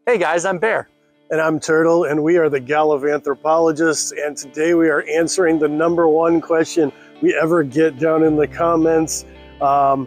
Hey guys, I'm Bear. And I'm Turtle, and we are the Gallivanthropologists, and today we are answering the #1 question we ever get down in the comments. How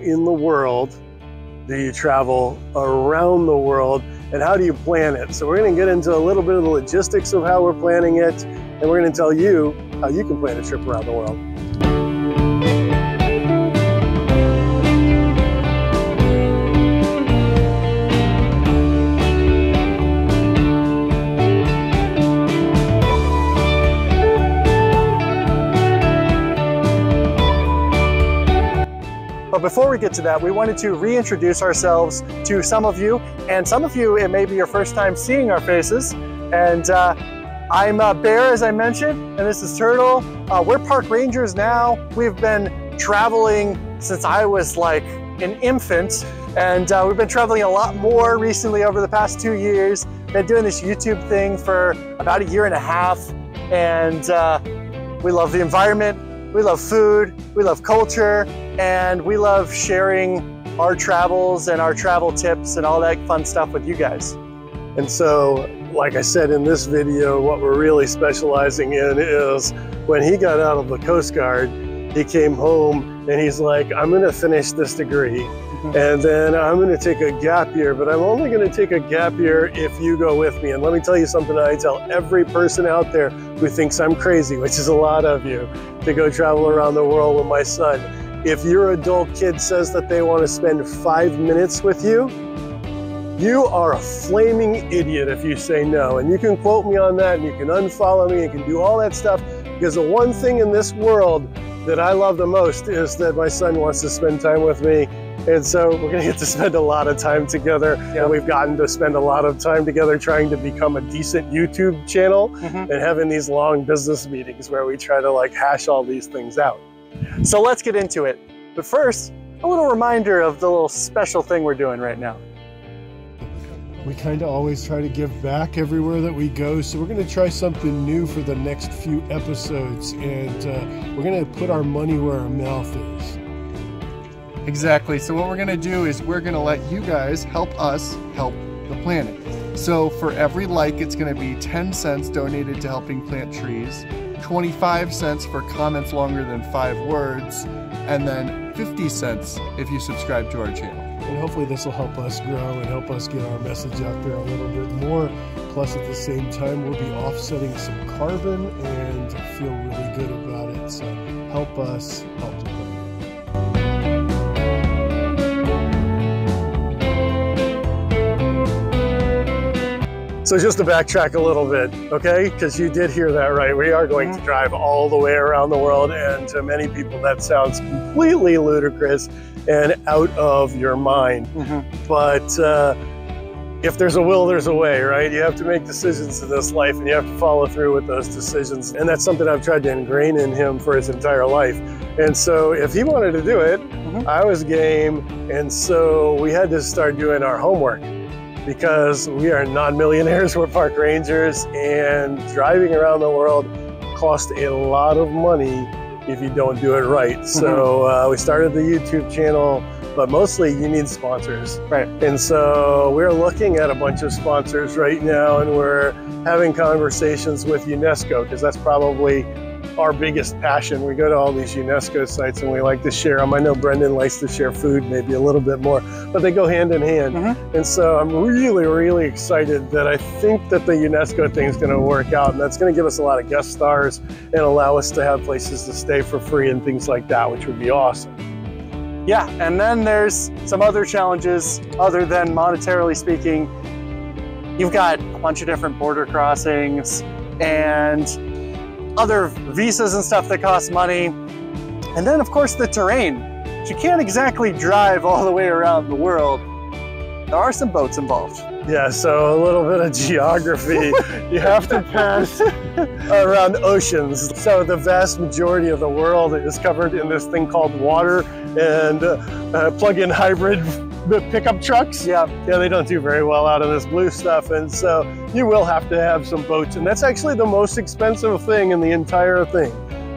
in the world do you travel around the world, and how do you plan it? So we're going to get into a little bit of the logistics of how we're planning it, and we're going to tell you how you can plan a trip around the world. But before we get to that, we wanted to reintroduce ourselves to some of you, and some of you, it may be your first time seeing our faces. And I'm Bear, as I mentioned, and this is Turtle. We're park rangers now. We've been traveling since I was like an infant, and we've been traveling a lot more recently over the past 2 years. Been doing this YouTube thing for about 1.5 years, and we love the environment. We love food, we love culture, and we love sharing our travels and our travel tips and all that fun stuff with you guys. And so, like I said in this video, what we're really specializing in is when he got out of the Coast Guard, he came home and he's like, I'm gonna finish this degree and then I'm gonna take a gap year, but I'm only gonna take a gap year if you go with me. And let me tell you something I tell every person out there who thinks I'm crazy, which is a lot of you, to go travel around the world with my son. If your adult kid says that they want to spend 5 minutes with you, you are a flaming idiot if you say no. And you can quote me on that, and you can unfollow me, you can do all that stuff, because the one thing in this world that I love the most is that my son wants to spend time with me. And so we're gonna get to spend a lot of time together. And we've gotten to spend a lot of time together trying to become a decent YouTube channel and having these long business meetings where we try to like hash all these things out. So let's get into it. But first, a little reminder of the little special thing we're doing right now. We kind of always try to give back everywhere that we go, so we're going to try something new for the next few episodes, and we're going to put our money where our mouth is. Exactly. So what we're going to do is we're going to let you guys help us help the planet. So for every like, it's going to be 10 cents donated to helping plant trees, 25 cents for comments longer than 5 words, and then 50 cents if you subscribe to our channel. And hopefully this will help us grow and help us get our message out there a little bit more. Plus at the same time, we'll be offsetting some carbon and feel really good about it. So help us help the planet. So just to backtrack a little bit, okay? Because you did hear that right. We are going to drive all the way around the world, and to many people that sounds completely ludicrous and out of your mind. But if there's a will, there's a way, right? You have to make decisions in this life, and you have to follow through with those decisions. And that's something I've tried to ingrain in him for his entire life. And so if he wanted to do it, I was game. And so we had to start doing our homework, because we are non-millionaires, we're park rangers, and driving around the world costs a lot of money if you don't do it right. So we started the YouTube channel, but mostly you need sponsors. Right. And so we're looking at a bunch of sponsors right now, and we're having conversations with UNESCO, because that's probably our biggest passion. We go to all these UNESCO sites and we like to share them. I know Brendan likes to share food maybe a little bit more, but they go hand in hand. And so I'm really, really excited that I think that the UNESCO thing is going to work out, and that's going to give us a lot of guest stars and allow us to have places to stay for free and things like that, which would be awesome. Yeah, and then there's some other challenges other than monetarily speaking. You've got a bunch of different border crossings and other visas and stuff that cost money. And then of course the terrain. You can't exactly drive all the way around the world. There are some boats involved. Yeah, so a little bit of geography. You have to pass around oceans. So the vast majority of the world is covered in this thing called water, and plug-in hybrid pickup trucks. Yeah, they don't do very well out of this blue stuff, and so you will have to have some boats, and that's actually the most expensive thing in the entire thing.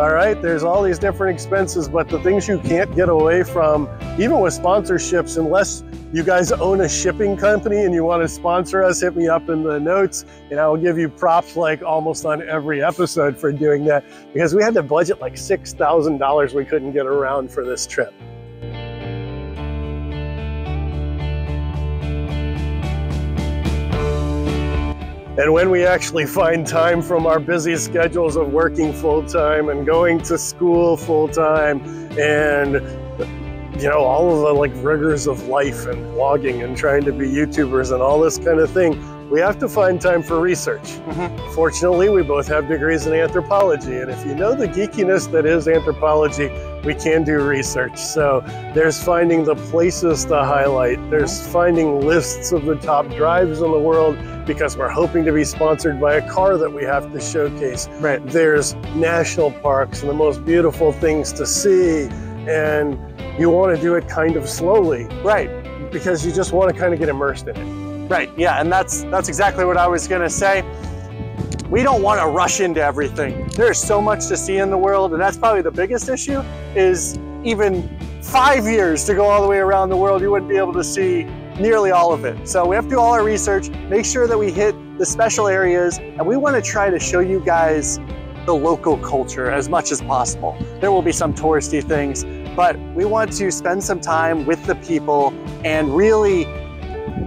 All right, there's all these different expenses, but the things you can't get away from, even with sponsorships, unless you guys own a shipping company and you want to sponsor us, hit me up in the notes and I will give you props like almost on every episode for doing that, because we had to budget like $6,000 we couldn't get around for this trip. And when we actually find time from our busy schedules of working full-time and going to school full-time and, you know, all of the like rigors of life and blogging and trying to be YouTubers and all this kind of thing, we have to find time for research. Fortunately, we both have degrees in anthropology, and if you know the geekiness that is anthropology, we can do research. So there's finding the places to highlight, there's finding lists of the top drives in the world, because we're hoping to be sponsored by a car that we have to showcase. Right. There's national parks and the most beautiful things to see, and you want to do it kind of slowly. Right. Because you just want to kind of get immersed in it. Right, yeah, and that's exactly what I was gonna say. We don't want to rush into everything. There's so much to see in the world, and that's probably the biggest issue, is even 5 years to go all the way around the world, you wouldn't be able to see nearly all of it. So we have to do all our research, make sure that we hit the special areas, and we want to try to show you guys the local culture as much as possible. There will be some touristy things, but we want to spend some time with the people and really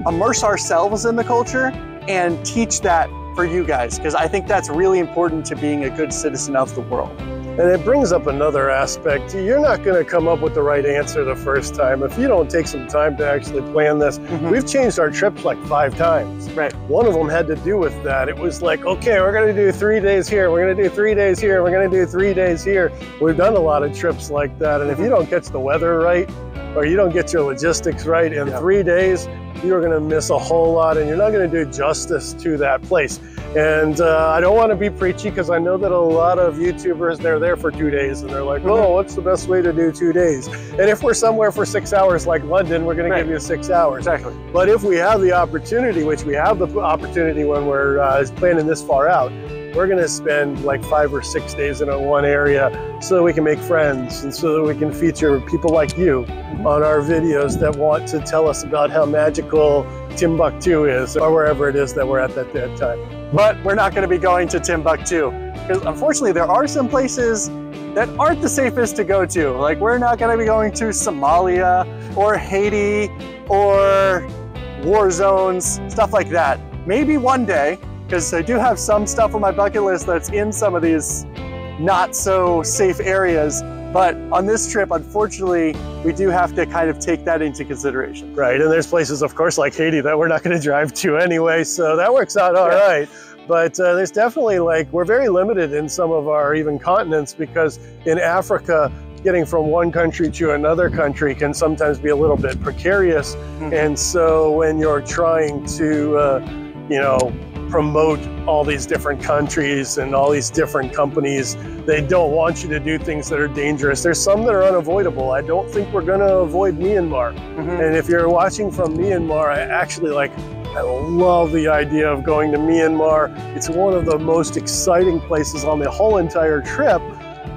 immerse ourselves in the culture and teach that for you guys, because I think that's really important to being a good citizen of the world. And it brings up another aspect. You're not going to come up with the right answer the first time if you don't take some time to actually plan this. We've changed our trips like 5 times. Right. One of them had to do with that. It was like, okay, we're going to do 3 days here, we're going to do 3 days here, we're going to do 3 days here. We've done a lot of trips like that, and if you don't catch the weather right, or you don't get your logistics right in 3 days, you're going to miss a whole lot, and you're not going to do justice to that place. And I don't want to be preachy, because I know that a lot of YouTubers, they're there for 2 days and they're like, oh, what's the best way to do 2 days? And if we're somewhere for 6 hours like London, we're going to give you 6 hours. Exactly. But if we have the opportunity, which we have the opportunity when we're planning this far out, we're going to spend like 5 or 6 days in one area so that we can make friends and so that we can feature people like you on our videos that want to tell us about how magical Timbuktu is, or wherever it is that we're at that time. But we're not going to be going to Timbuktu, because unfortunately there are some places that aren't the safest to go to. Like, we're not going to be going to Somalia or Haiti or war zones, stuff like that. Maybe one day, because I do have some stuff on my bucket list that's in some of these not so safe areas. But on this trip, unfortunately, we do have to kind of take that into consideration. Right, and there's places, of course, like Haiti that we're not going to drive to anyway, so that works out all right. But there's definitely, like, we're very limited in some of our even continents, because in Africa, getting from one country to another country can sometimes be a little bit precarious. And so when you're trying to, you know, promote all these different countries and all these different companies, they don't want you to do things that are dangerous. There's some that are unavoidable. I don't think we're going to avoid Myanmar. And if you're watching from Myanmar, I love the idea of going to Myanmar. It's one of the most exciting places on the whole entire trip.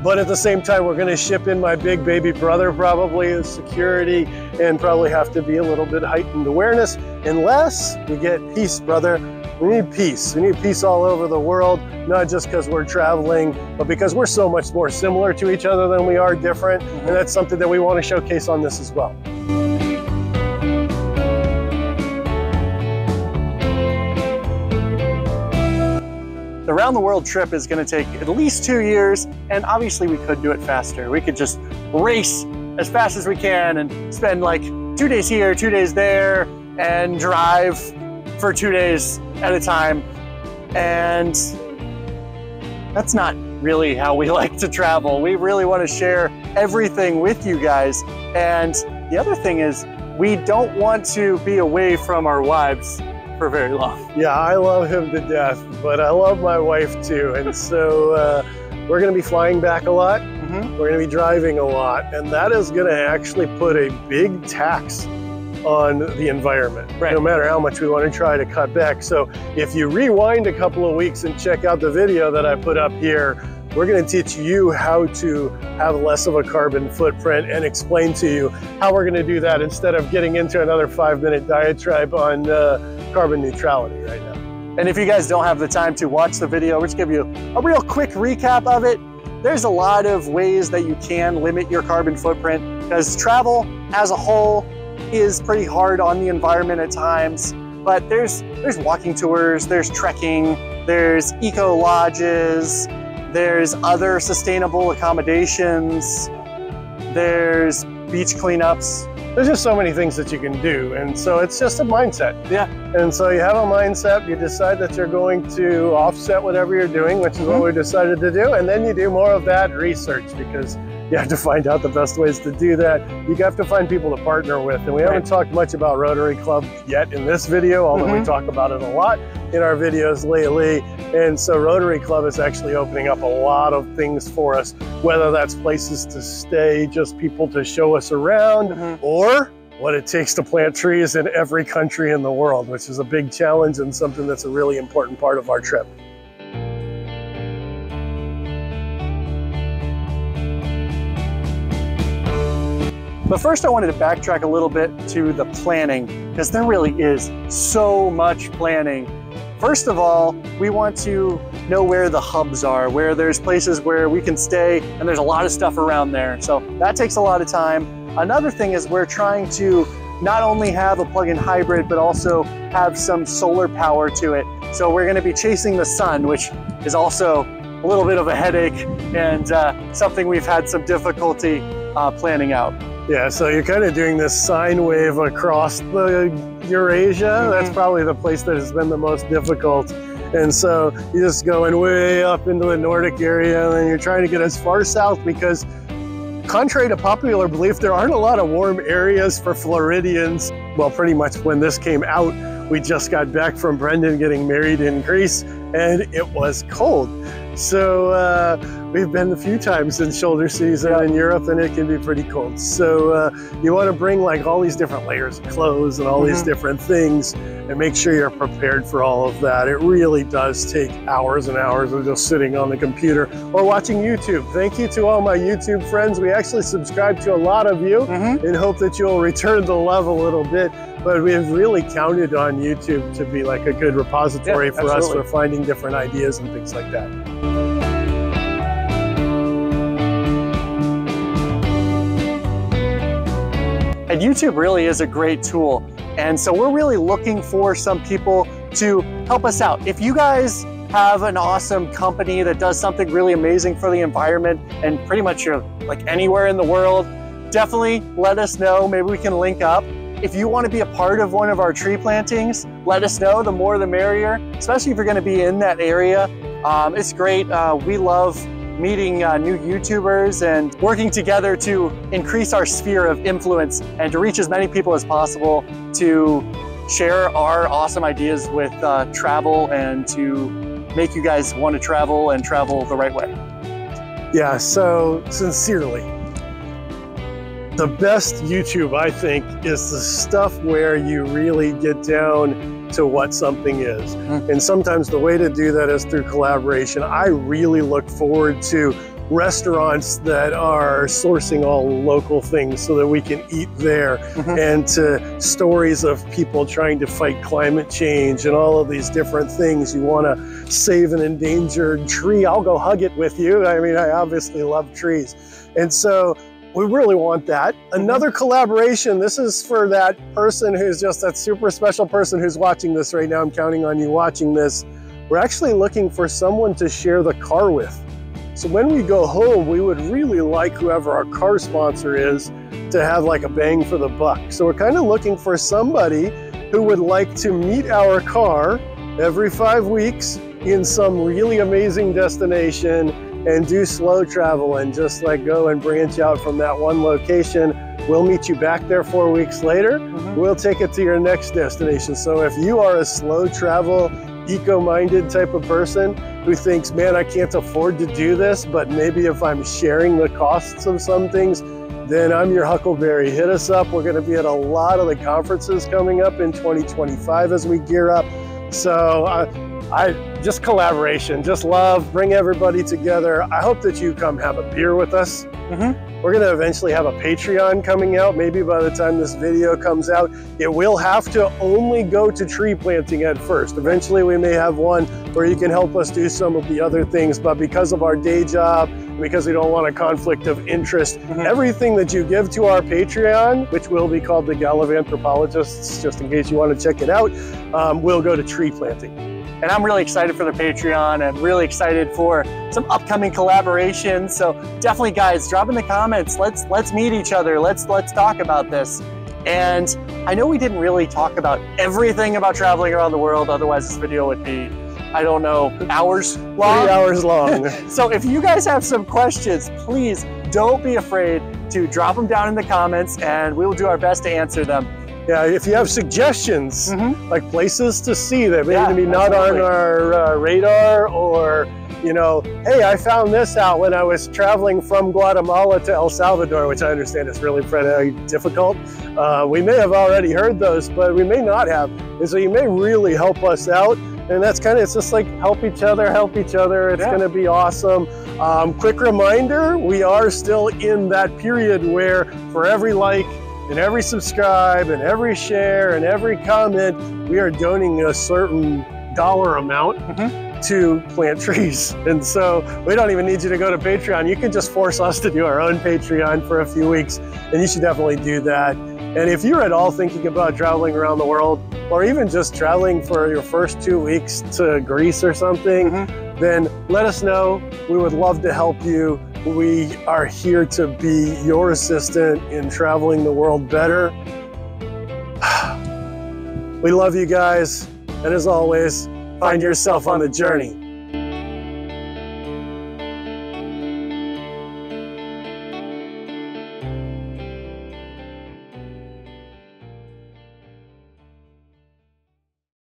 But at the same time, we're going to ship in my big baby brother probably as security, and probably have to be a little bit heightened awareness, unless we get peace, brother. We need peace. We need peace all over the world, not just because we're traveling, but because we're so much more similar to each other than we are different. And that's something that we want to showcase on this as well. The round the world trip is going to take at least 2 years, and obviously we could do it faster. We could just race as fast as we can and spend like 2 days here, 2 days there, and drive for 2 days at a time. And that's not really how we like to travel. We really want to share everything with you guys. And the other thing is, we don't want to be away from our wives for very long. Yeah, I love him to death, but I love my wife too. And so we're going to be flying back a lot. We're going to be driving a lot, and that is going to actually put a big tax on the environment, no matter how much we want to try to cut back. So if you rewind a couple of weeks and check out the video that I put up here, We're going to teach you how to have less of a carbon footprint and explain to you how we're going to do that instead of getting into another 5-minute diatribe on carbon neutrality right now. And if you guys don't have the time to watch the video, we'll just give you a real quick recap of it. There's a lot of ways that you can limit your carbon footprint, because travel as a whole is pretty hard on the environment at times. But there's walking tours, there's trekking, there's eco lodges, there's other sustainable accommodations, there's beach cleanups. There's just so many things that you can do, and so it's just a mindset. Yeah. And so you have a mindset, you decide that you're going to offset whatever you're doing, which is what we decided to do, and then you do more of that research, because you have to find out the best ways to do that. You have to find people to partner with, and we haven't talked much about Rotary Club yet in this video, although we talk about it a lot in our videos lately. And so Rotary Club is actually opening up a lot of things for us, whether that's places to stay, just people to show us around, or what it takes to plant trees in every country in the world, which is a big challenge and something that's a really important part of our trip. But first I wanted to backtrack a little bit to the planning, because there really is so much planning. First of all, we want to know where the hubs are, where there's places where we can stay, and there's a lot of stuff around there. So that takes a lot of time. Another thing is we're trying to not only have a plug-in hybrid, but also have some solar power to it. So we're gonna be chasing the sun, which is also a little bit of a headache and something we've had some difficulty planning out. Yeah, so you're kind of doing this sine wave across the Eurasia. That's probably the place that has been the most difficult. And so you're just going way up into the Nordic area, and then you're trying to get as far south, because contrary to popular belief, there aren't a lot of warm areas for Floridians. Well, pretty much when this came out, we just got back from Brendan getting married in Greece, and it was cold. So we've been a few times in shoulder season in Europe, and it can be pretty cold. So you want to bring like all these different layers of clothes and all these different things, and make sure you're prepared for all of that. It really does take hours and hours of just sitting on the computer or watching YouTube. Thank you to all my YouTube friends. We actually subscribe to a lot of you and hope that you'll return the love a little bit. But we've really counted on YouTube to be like a good repository for us for finding different ideas and things like that. And YouTube really is a great tool. And so we're really looking for some people to help us out. If you guys have an awesome company that does something really amazing for the environment, and pretty much you're like anywhere in the world, definitely let us know. Maybe we can link up. If you want to be a part of one of our tree plantings, let us know. The more the merrier, especially if you're going to be in that area. It's great. We love meeting new YouTubers and working together to increase our sphere of influence and to reach as many people as possible to share our awesome ideas with travel and to make you guys want to travel and travel the right way. Yeah, so sincerely, the best YouTube, I think, is the stuff where you really get down to what something is. And sometimes the way to do that is through collaboration. I really look forward to restaurants that are sourcing all local things so that we can eat there, and to stories of people trying to fight climate change and all of these different things. You want to save an endangered tree, I'll go hug it with you. I mean, I obviously love trees. And so we really want that. Another collaboration, this is for that person who's just that super special person who's watching this right now. I'm counting on you watching this. We're actually looking for someone to share the car with. So when we go home, we would really like whoever our car sponsor is to have like a bang for the buck. So we're kind of looking for somebody who would like to meet our car every 5 weeks in some really amazing destination and do slow travel and just like go and branch out from that one location. We'll meet you back there 4 weeks later. We'll take it to your next destination. So if you are a slow travel, eco-minded type of person who thinks, man, I can't afford to do this, but maybe if I'm sharing the costs of some things, then I'm your huckleberry. Hit us up. We're gonna be at a lot of the conferences coming up in 2025 as we gear up. So just collaboration, just love, bring everybody together. I hope that you come have a beer with us. We're gonna eventually have a Patreon coming out, maybe by the time this video comes out. It will have to only go to tree planting at first. Eventually we may have one where you can help us do some of the other things, but because of our day job, because we don't want a conflict of interest, everything that you give to our Patreon, which will be called the Gallivanthropologists, just in case you want to check it out, will go to tree planting. And I'm really excited for the Patreon and really excited for some upcoming collaborations. So definitely, guys, drop in the comments. Let's meet each other. Let's talk about this. And I know we didn't really talk about everything about traveling around the world. Otherwise, this video would be, I don't know, hours long. 3 hours long. So if you guys have some questions, please don't be afraid to drop them down in the comments, and we will do our best to answer them. Yeah, if you have suggestions, like places to see that maybe not on our radar, or, you know, hey, I found this out when I was traveling from Guatemala to El Salvador, which I understand is really pretty difficult. We may have already heard those, but we may not have. And so you may really help us out. And that's kind of, it's just like help each other. It's gonna be awesome. Quick reminder, we are still in that period where for every like, and every subscribe, and every share, and every comment, we are donating a certain dollar amount to plant trees. And so we don't even need you to go to Patreon. You can just force us to do our own Patreon for a few weeks, and you should definitely do that. And if you're at all thinking about traveling around the world, or even just traveling for your first 2 weeks to Greece or something, then let us know. We would love to help you. We are here to be your assistant in traveling the world better. We love you guys. And as always, find yourself on the journey.